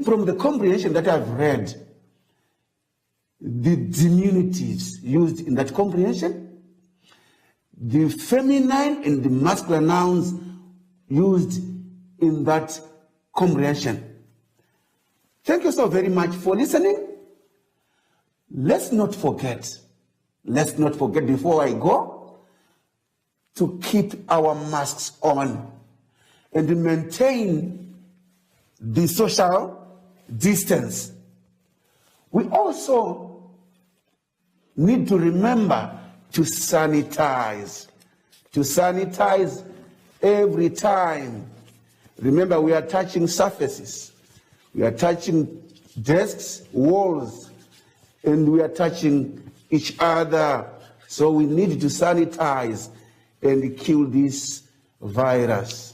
from the comprehension that I've read, the diminutives used in that comprehension, the feminine and the masculine nouns used in that comprehension. Thank you so very much for listening. Let's not forget before I go, to keep our masks on and maintain the social distance. We also need to remember to sanitize every time. Remember, we are touching surfaces, we are touching desks, walls, and we are touching each other. So we need to sanitize and kill this virus.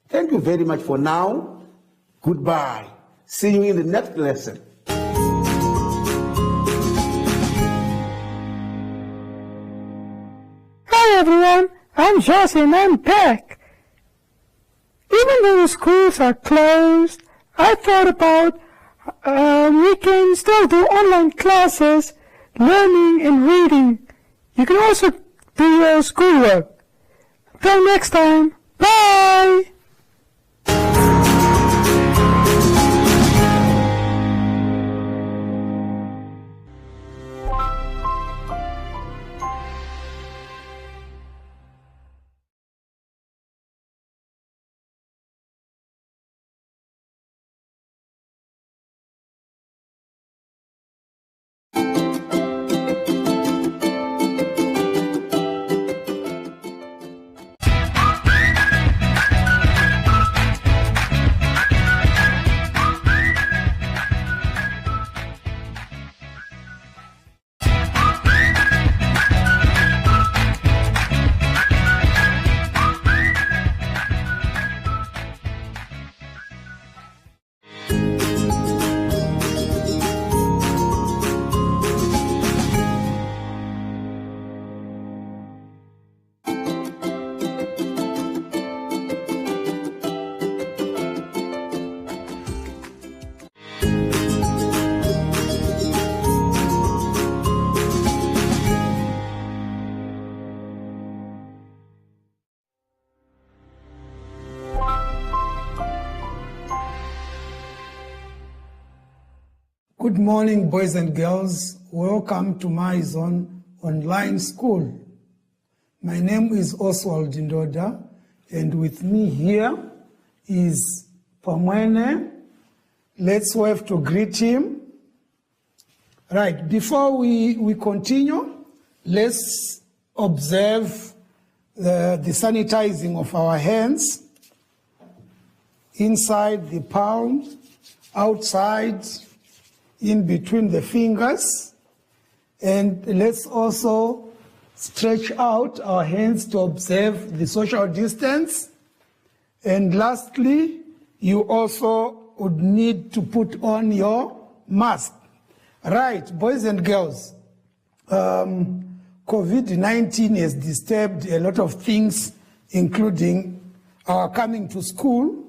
Thank you very much for now. Goodbye. See you in the next lesson. Hi everyone, I'm Josie and I'm back. Even though the schools are closed, I thought about we can still do online classes, learning and reading. You can also do your schoolwork. Until next time, bye! Good morning, boys and girls. Welcome to MyZone online school. My name is Oswald Ndoda, and with me here is Pamwene. Let's have to greet him. Right, before we continue, let's observe the sanitizing of our hands, inside the palm, outside, in between the fingers, and let's also stretch out our hands to observe the social distance. And lastly, you also would need to put on your mask. Right, boys and girls, COVID-19 has disturbed a lot of things, including our coming to school,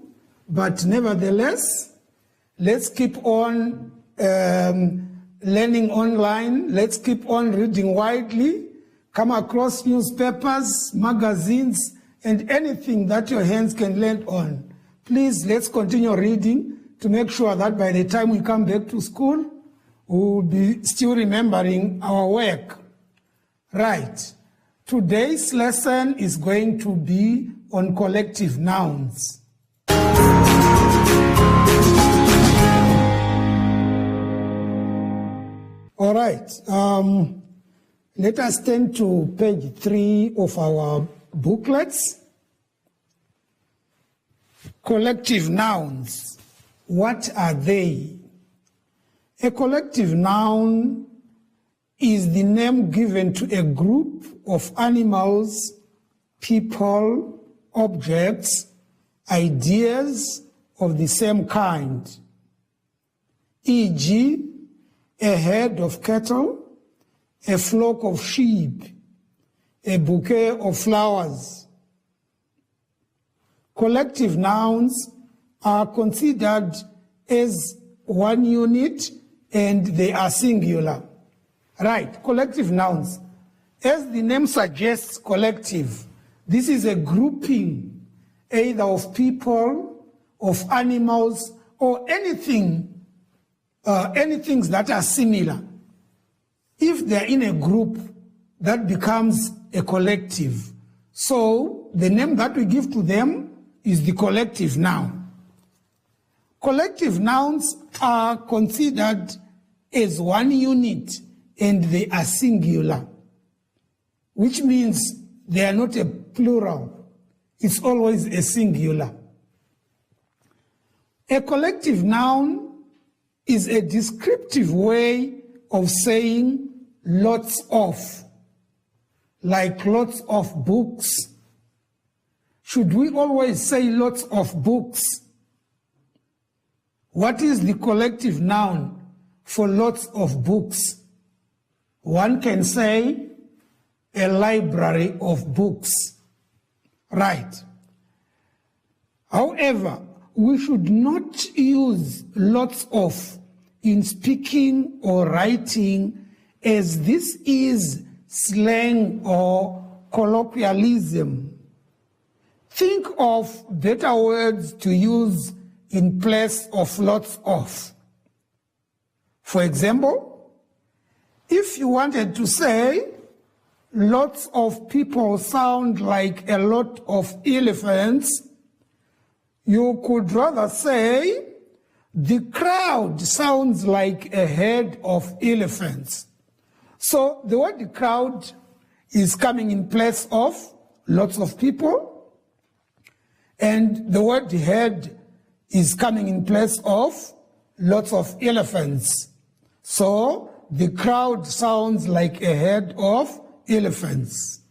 but nevertheless, let's keep on learning online. Let's keep on reading widely. Come across newspapers, magazines, and anything that your hands can land on. Please, let's continue reading to make sure that by the time we come back to school, we will be still remembering our work. Right. Today's lesson is going to be on collective nouns. All right, let us turn to page 3 of our booklets. Collective nouns, what are they? A collective noun is the name given to a group of animals, people, objects, ideas of the same kind. E.g., a herd of cattle, a flock of sheep, a bouquet of flowers. Collective nouns are considered as one unit, and they are singular. Right, collective nouns. As the name suggests, collective, this is a grouping either of people, of animals, or anything that are similar. If they're in a group, that becomes a collective. So the name that we give to them is the collective noun. Collective nouns are considered as one unit and they are singular, which means they are not a plural. It's always a singular. A collective noun is a descriptive way of saying lots of, like lots of books. Should we always say lots of books? What is the collective noun for lots of books? One can say a library of books. Right. However, we should not use lots of in speaking or writing, as this is slang or colloquialism. Think of better words to use in place of lots of. For example, if you wanted to say lots of people sound like a lot of elephants, you could rather say the crowd sounds like a herd of elephants. So the word the crowd is coming in place of lots of people, and the word herd is coming in place of lots of elephants. So the crowd sounds like a herd of elephants.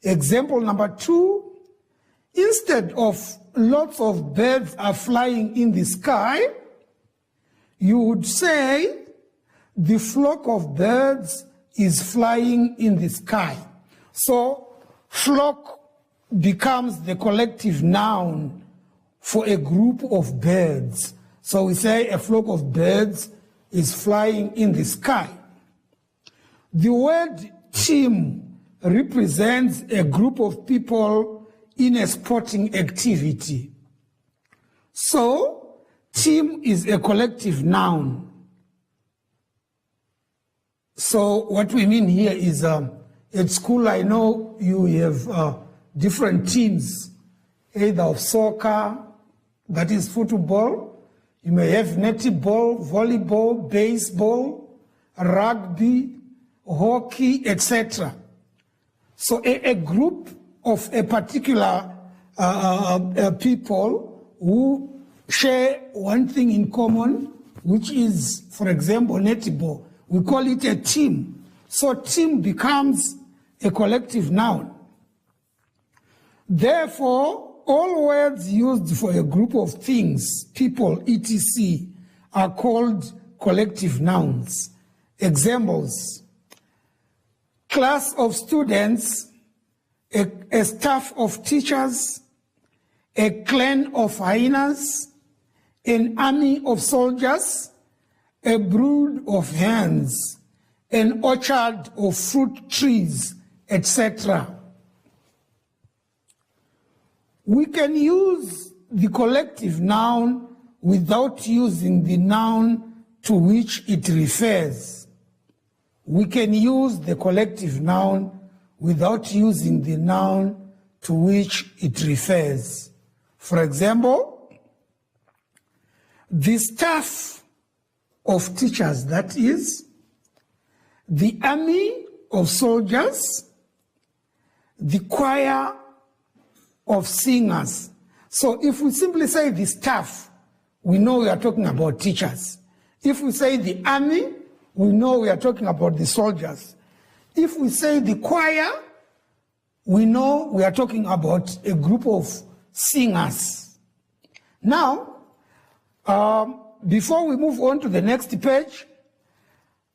Example number 2, instead of lots of birds are flying in the sky, you would say the flock of birds is flying in the sky. So flock becomes the collective noun for a group of birds. So we say a flock of birds is flying in the sky. The word team represents a group of people in a sporting activity. So team is a collective noun. So what we mean here is at school I know you have different teams, either of soccer, that is football, you may have netball, volleyball, baseball, rugby, hockey, etc. So a group of a particular people who share one thing in common, which is, for example, netball. We call it a team. So team becomes a collective noun. Therefore, all words used for a group of things, people, etc., are called collective nouns. Examples: class of students, a staff of teachers, a clan of hyenas, an army of soldiers, a brood of hens, an orchard of fruit trees, etc. We can use the collective noun without using the noun to which it refers. We can use the collective noun without using the noun to which it refers. For example, the staff of teachers, that is, the army of soldiers, the choir of singers. So if we simply say the staff, we know we are talking about teachers. If we say the army, we know we are talking about the soldiers. If we say the choir, we know we are talking about a group of singers. Now, before we move on to the next page,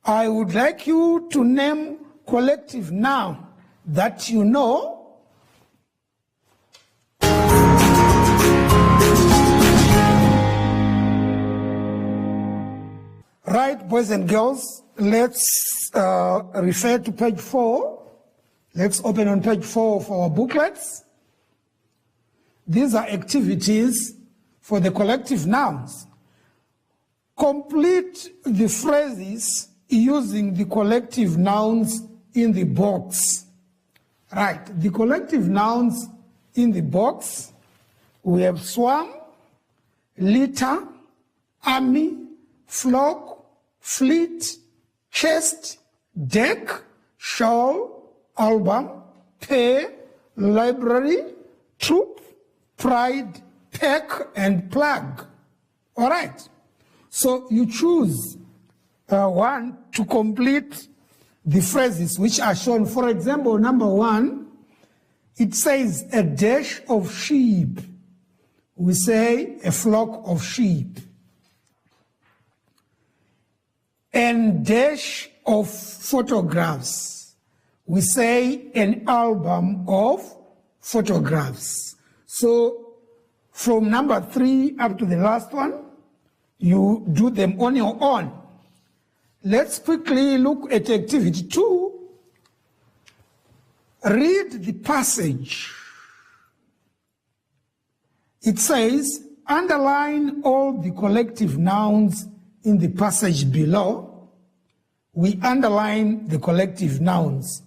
I would like you to name collective noun that you know. Right, boys and girls, let's refer to page 4. Let's open on page 4 for our booklets. These are activities for the collective nouns. Complete the phrases using the collective nouns in the box. Right, the collective nouns in the box, we have swarm, litter, army, flock, fleet, chest, deck, shawl, album, pair, library, troop, pride, pack, and plug. All right. So you choose one to complete the phrases which are shown. For example, number 1, it says a dash of sheep. We say a flock of sheep. And dash of photographs. We say an album of photographs. So from number 3 up to the last one, you do them on your own. Let's quickly look at activity 2. Read the passage. It says, underline all the collective nouns in the passage below. We underline the collective nouns,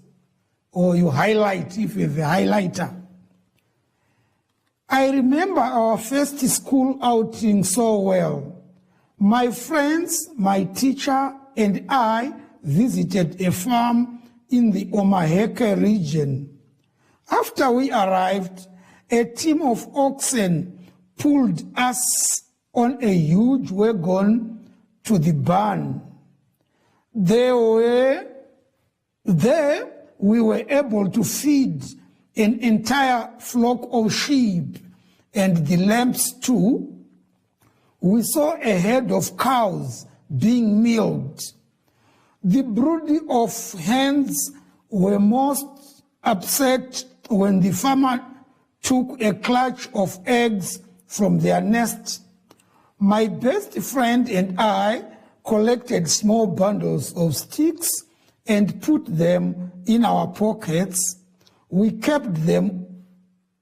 or you highlight if you have a highlighter. I remember our first school outing so well. My friends, my teacher, and I visited a farm in the Omaheke region. After we arrived, a team of oxen pulled us on a huge wagon to the barn. There we were able to feed an entire flock of sheep and the lambs too. We saw a herd of cows being milked. The brood of hens were most upset when the farmer took a clutch of eggs from their nest. My best friend and I collected small bundles of sticks and put them in our pockets. We kept them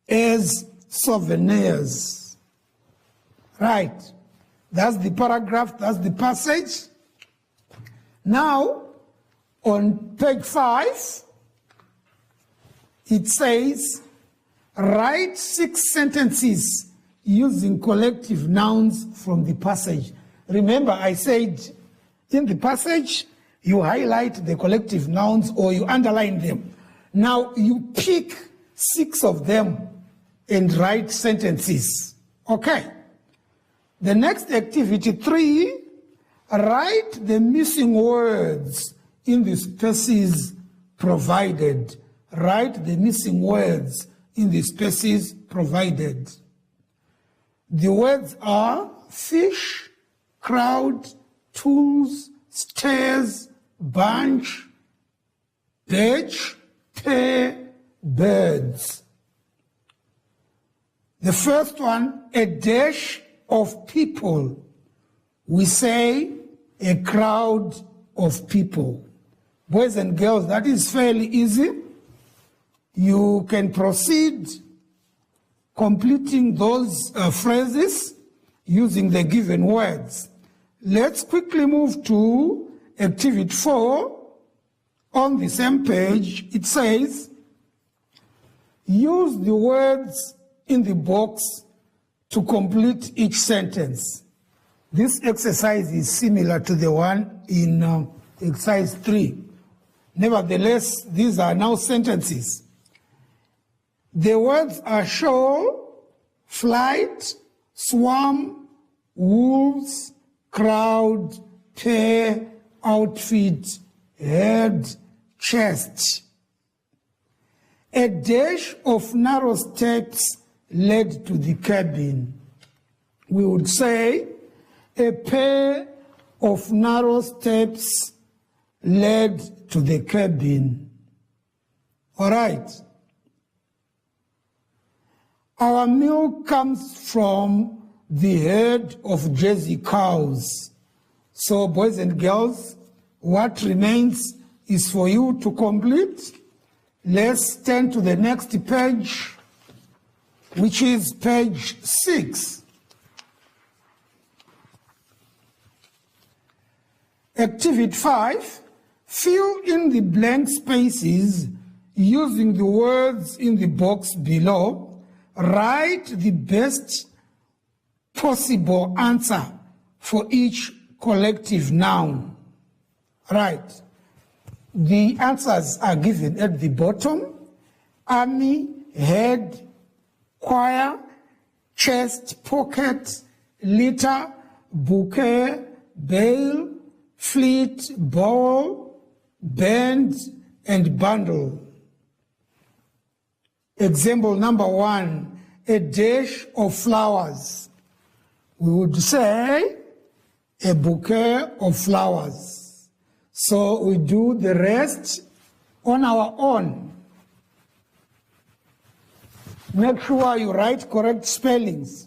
as souvenirs. Right. That's the paragraph, that's the passage. Now, on page 5, it says, write 6 sentences using collective nouns from the passage. Remember, I said in the passage, you highlight the collective nouns or you underline them. Now, you pick 6 of them and write sentences. Okay. The next activity 3, write the missing words in the spaces provided. Write the missing words in the spaces provided. The words are fish, crowd, tools, stairs, bunch, bench, pair, birds. The first one, a dash of people. We say a crowd of people. Boys and girls, that is fairly easy. You can proceed completing those phrases using the given words. Let's quickly move to activity 4. On the same page, it says, use the words in the box to complete each sentence. This exercise is similar to the one in exercise 3. Nevertheless, these are now sentences. The words are show, flight, swarm, wolves, crowd, pair, outfit, head, chest. A dash of narrow steps led to the cabin. We would say a pair of narrow steps led to the cabin. All right. Our milk comes from the herd of Jersey cows. So, boys and girls, what remains is for you to complete. Let's turn to the next page, which is page 6. Activity 5, fill in the blank spaces using the words in the box below. Write the best possible answer for each collective noun. Right. The answers are given at the bottom. Army, head, choir, chest, pocket, litter, bouquet, bale, fleet, bowl, band, and bundle. Example number 1, a dash of flowers. We would say a bouquet of flowers. So we do the rest on our own. Make sure you write correct spellings.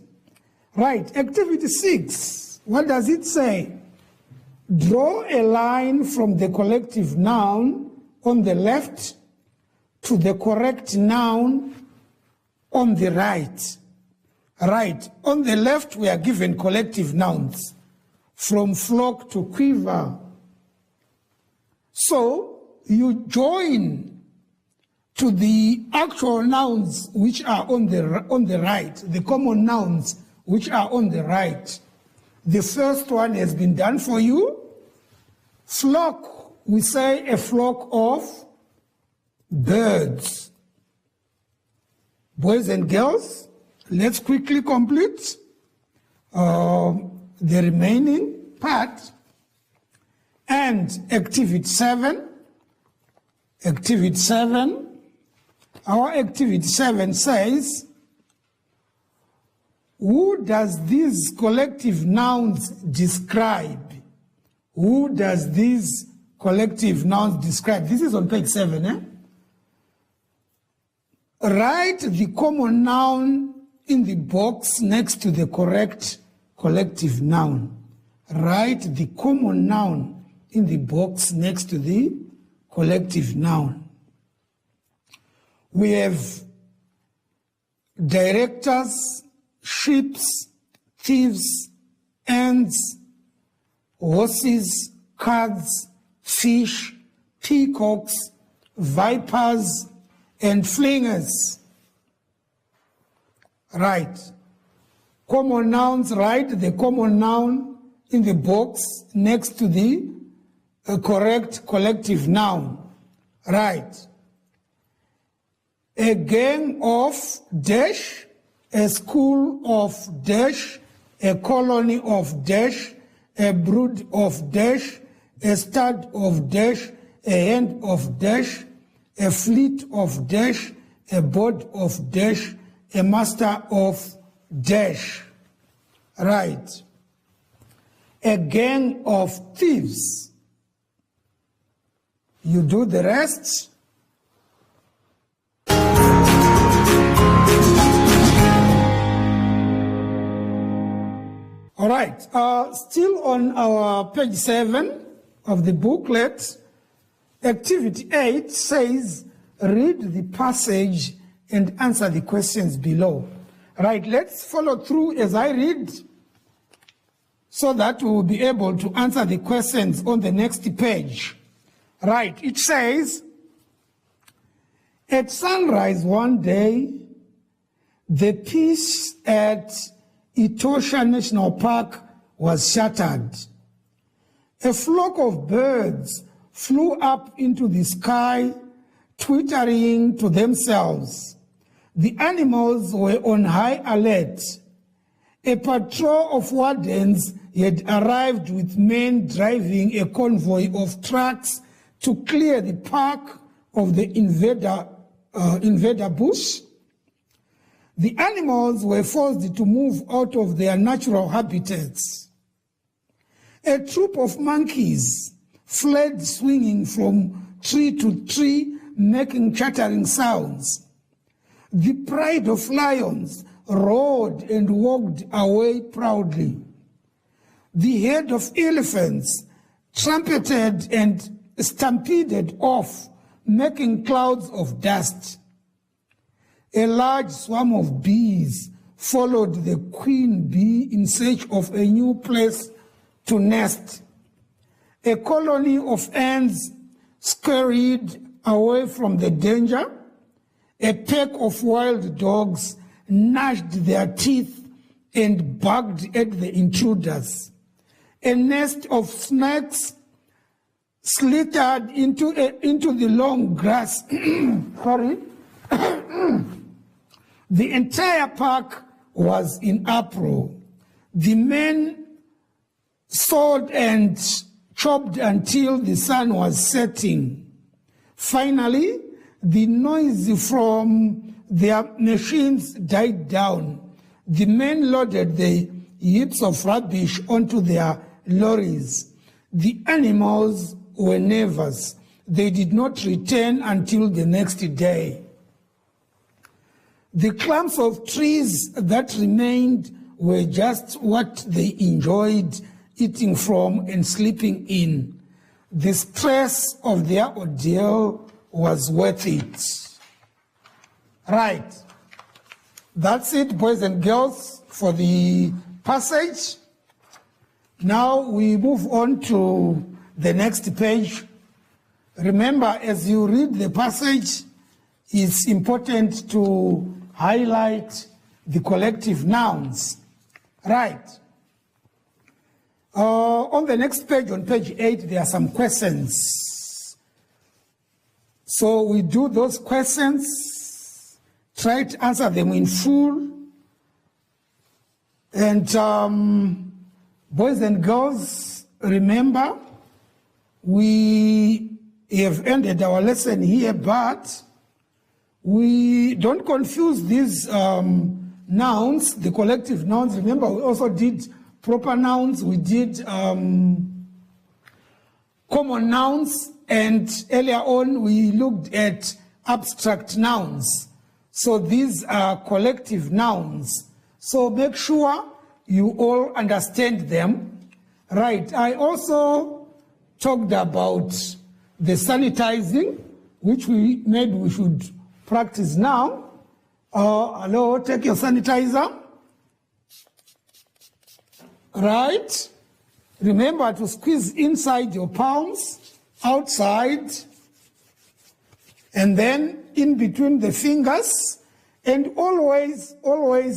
Right, activity 6. What does it say? Draw a line from the collective noun on the left to the correct noun on the right. Right, on the left we are given collective nouns, from flock to quiver. So you join to the actual nouns which are on the right, the common nouns which are on the right. The first one has been done for you. Flock, we say a flock of birds. Boys and girls, let's quickly complete the remaining part. And activity 7. Activity 7. Our activity 7 says, who does these collective nouns describe? Who does these collective nouns describe? This is on page 7. Write the common noun in the box next to the correct collective noun. Write the common noun in the box next to the collective noun. We have directors, ships, thieves, ants, horses, cards, fish, peacocks, vipers, and flingers. Right. Common nouns, write the common noun in the box next to the correct collective noun. Right. A gang of dash, a school of dash, a colony of dash, a brood of dash, a stud of dash, a hen of dash, a fleet of dash, a board of dash, a master of dash. Right. A gang of thieves. You do the rest. All right, still on our page 7 of the booklet, activity 8 says, read the passage and answer the questions below. Right, let's follow through as I read so that we will be able to answer the questions on the next page. Right, it says, at sunrise one day, the peace at Etosha National Park was shattered. A flock of birds flew up into the sky, twittering to themselves. The animals were on high alert. A patrol of wardens had arrived with men driving a convoy of trucks to clear the park of the invader bush. The animals were forced to move out of their natural habitats. A troop of monkeys fled swinging from tree to tree, making chattering sounds. The pride of lions roared and walked away proudly. The herd of elephants trumpeted and stampeded off, making clouds of dust. A large swarm of bees followed the queen bee in search of a new place to nest. A colony of ants scurried away from the danger. A pack of wild dogs gnashed their teeth and barked at the intruders. A nest of snakes slithered into the long grass. Sorry. The entire park was in uproar. The men sawed and chopped until the sun was setting. Finally, the noise from their machines died down. The men loaded the heaps of rubbish onto their lorries. The animals were nervous. They did not return until the next day. The clumps of trees that remained were just what they enjoyed eating from and sleeping in. The stress of their ordeal was worth it. Right. That's it, boys and girls, for the passage. Now we move on to the next page. Remember, as you read the passage, it's important to highlight the collective nouns. Right. On the next page, on page 8, there are some questions. So we do those questions, try to answer them in full. And boys and girls, remember, we have ended our lesson here, but we don't confuse these nouns, the collective nouns. Remember, we also did proper nouns, we did common nouns, and earlier on we looked at abstract nouns. So these are collective nouns. So make sure you all understand them. Right, I also talked about the sanitizing, which we should practice now. Hello, take your sanitizer. Right. Remember to squeeze inside your palms, outside, and then in between the fingers. And always,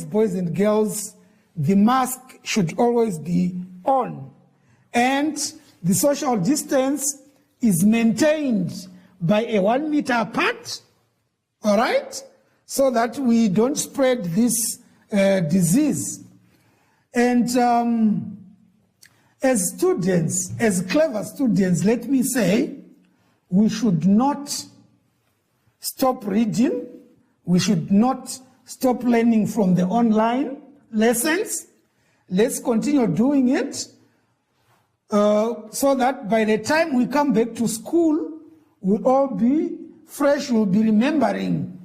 boys and girls, the mask should always be on. And the social distance is maintained by a 1 meter apart. All right, so that we don't spread this disease. And as students, as clever students, let me say, we should not stop reading. We should not stop learning from the online lessons. Let's continue doing it so that by the time we come back to school, we'll all be fresh, we'll be remembering.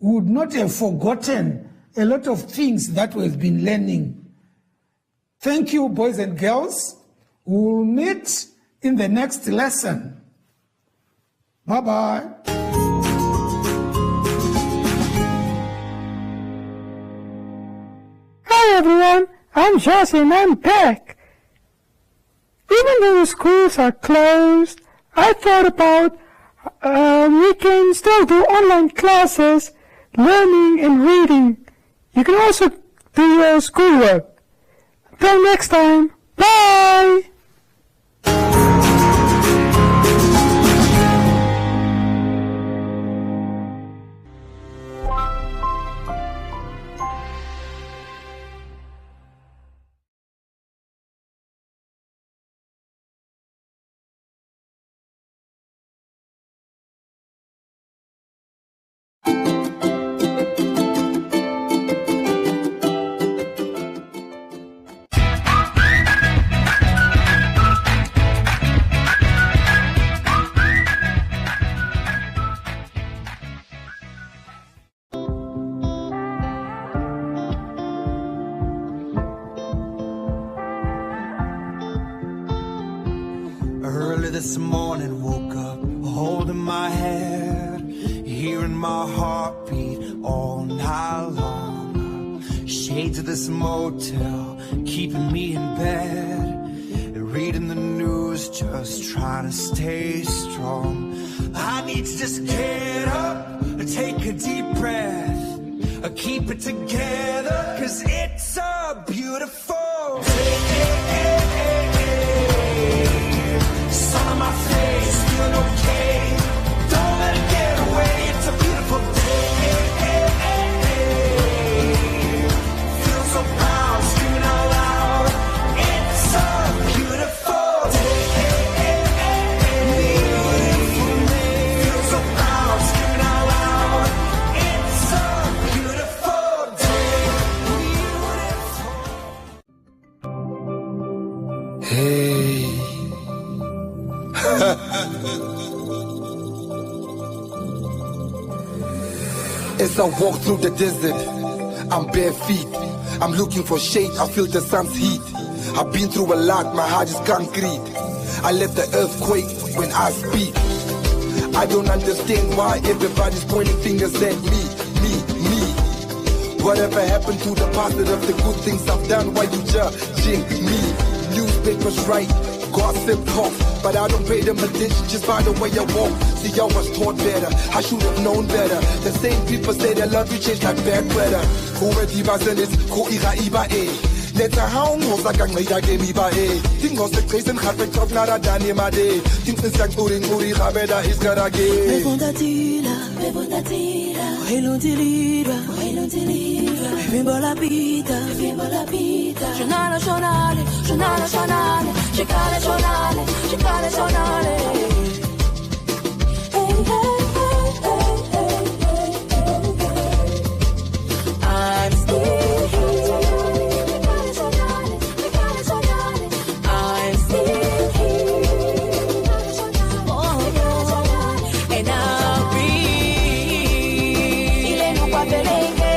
We would not have forgotten a lot of things that we've been learning. Thank you, boys and girls. We'll meet in the next lesson. Bye-bye. Hi everyone, I'm Josie and I'm back. Even though the schools are closed, I thought about we can still do online classes, learning and reading. You can also do your schoolwork. Until next time, bye! Early this morning, woke up holding my head, hearing my heartbeat all night long. Shades of this motel keeping me in bed, reading the news, just trying to stay strong. I need to just get up, take a deep breath, keep it together, 'cause it's a beautiful day. Sun on my face, feeling okay. Don't let it get away, it's a beautiful day. Feel so proud, screaming out loud. It's a beautiful day. Beautiful day. Feel so proud, screaming out loud. It's a beautiful day. Beautiful. Hey. As I walk through the desert, I'm bare feet. I'm looking for shade, I feel the sun's heat. I've been through a lot, my heart is concrete. I let the earth quake when I speak. I don't understand why everybody's pointing fingers at me. Whatever happened to the positive, the good things I've done, why you judging me? Newspapers write, gossip talk, but I don't pay them attention just by the way I walk. See, I was taught better, I should have known better. The same people say they love you change like bad weather. Who are the business? Who iba eh? Let's how most like a mega game iba eh? Think of the place and have a talk not a dani my day. Think the sang uri habeda is gonna get. Reluntilira, vimbo la vita, giornale nazionale, cercare giornale. I'm still here. I'm still here. And I'll breathe. Il est nous pas belenge,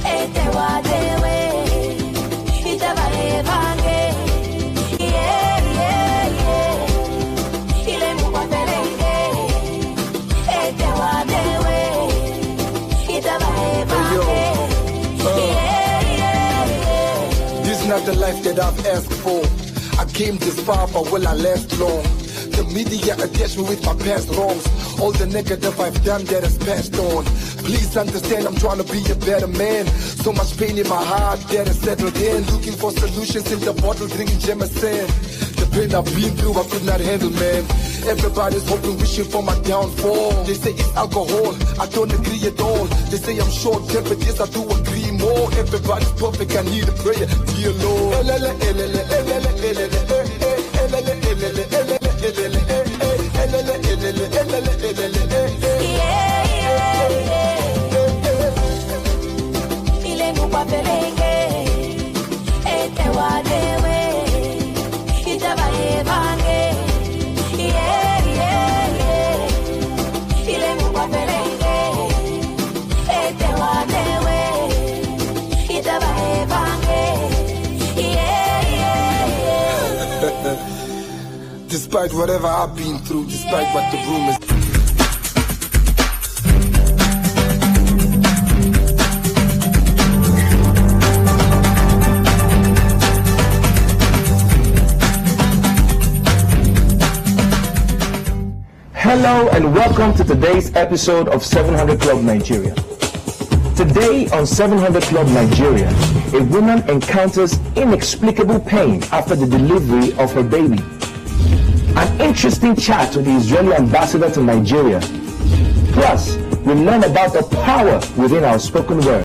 et te wadewe, it te va evange. Il est nous pas belenge, et te wadewe, it te va evange. This is not the life that I've asked for. I came this far, but will I last long? The media attached me with my past wrongs. All the negative I've done that has passed on. Please understand, I'm trying to be a better man. So much pain in my heart that has settled in. Looking for solutions in the bottle, drinking Jameson. The pain I've been through, I could not handle, man. Everybody's hoping, wishing for my downfall. They say it's alcohol, I don't agree at all. They say I'm short-tempered, yes, I do agree more. Everybody's perfect, I need a prayer, dear Lord. Despite whatever I've been through, despite what the rumors. Hello and welcome to today's episode of 700 Club Nigeria. Today on 700 Club Nigeria, a woman encounters inexplicable pain after the delivery of her baby. An interesting chat with the Israeli ambassador to Nigeria. Plus, we learn about the power within our spoken word.